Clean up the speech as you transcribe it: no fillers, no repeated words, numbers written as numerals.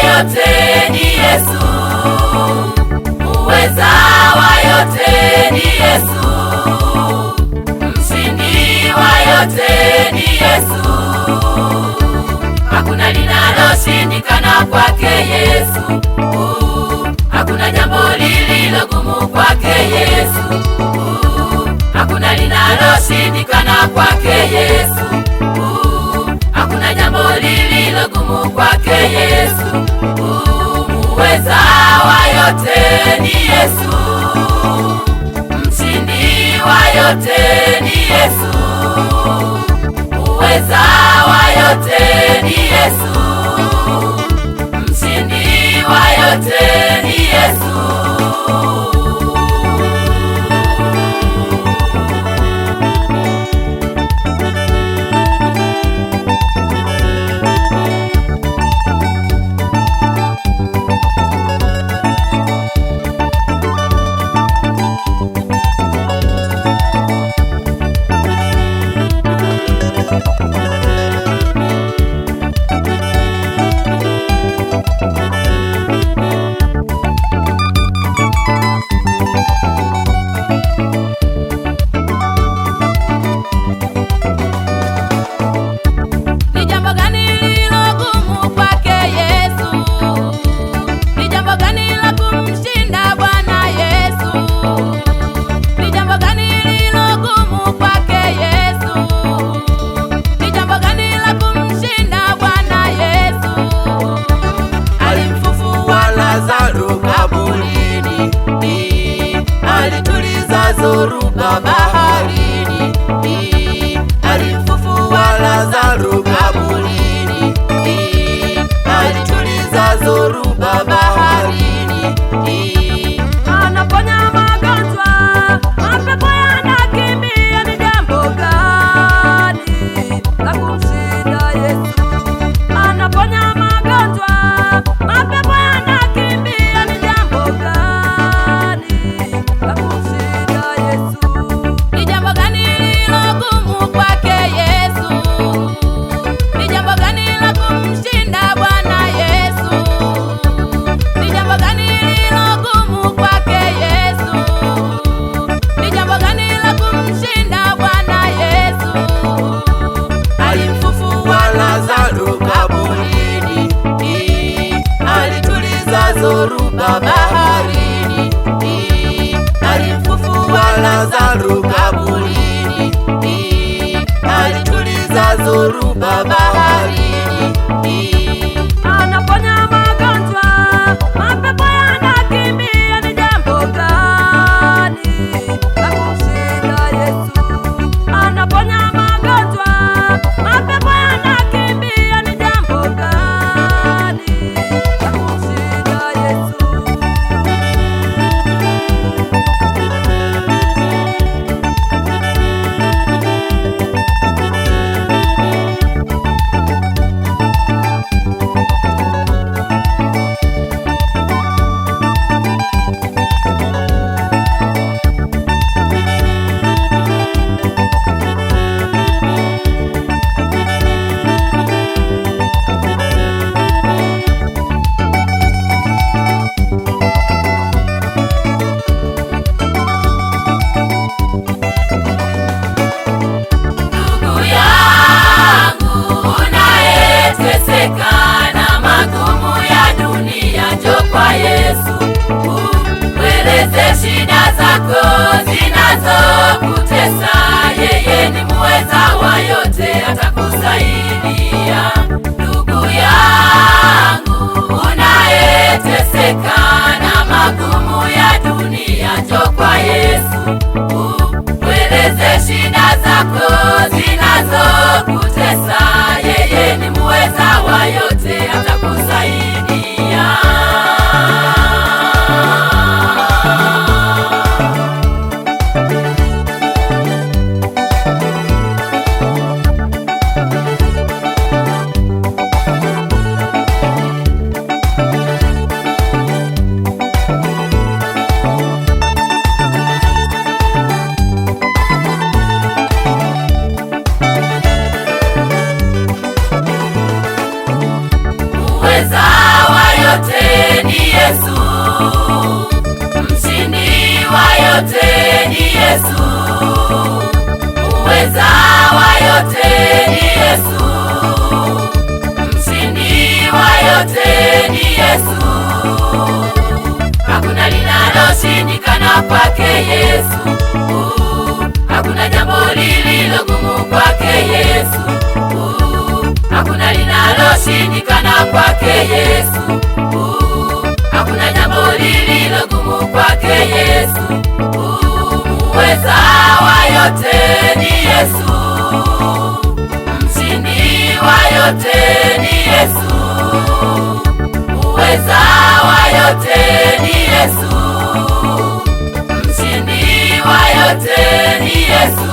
yote ni Yesu, uweza wa yote ni Yesu, mshindi wa yote ni Yesu. Hakuna linaloshindikana kwake Yesu, hakuna jambo lililo gumu kwake Yesu, hakuna linaloshindikana kwake Yesu, hakuna jambo lililo gumu kwake Yesu. Muweza wa yote ni Yesu, mshindi wa yote ni Yesu, muweza wa yote ni Yesu, mshindi wa yote ni Yesu. Zoruba baharini, alimfufua Lazaro kaburini, alituliza Zoruba baharini, anaponya magonjwa, mapepo yanakimbia. Ni jambo gani la kumshinda Yesu? Anaponya magonjwa, mapepo yanakimbia. Ni jambo gani la kumshinda Yesu? Ni jambo gani lilo gumu kwake Yesu? Ni jambo gani la kumshinda Bwana Yesu? Ni jambo gani lilo gumu kwake Yesu? Ni jambo gani la kumshinda Bwana Yesu? Alimfufua Lazaro kaburini, alituliza Zoruba baharini, alimfufua Lazaro kaburini, alituliza Zoruba baharini, anaponya magonjwa, mapepo yanakimbia. Ni jambo gani la kumshinda Yesu? Anaponya magonjwa, mapepo yanakimbia. Ni jambo gani la kumshinda Yesu? Na magumu ya dunia, njoo kwa Yesu, mweleze shida zako zinazokutesa. zako zinazokutesa, yeye ni muweza wa yote, atakusaidia. Muweza wa yote ni Yesu, mshindi wa yote ni Yesu. Muweza wa yote ni Yesu, mshindi wa yote ni Yesu. Hakuna linaloshindikana kwake Yesu, hakuna jambo lililo gumu kwake Yesu, hakuna linaloshindikana kwake Yesu, hakuna jambo lililo gumu kwake Yesu. Muweza wa yote ni Yesu, mshindi wa yote ni Yesu. Muweza wa yote ni Yesu, mshindi wa yote ni Yesu.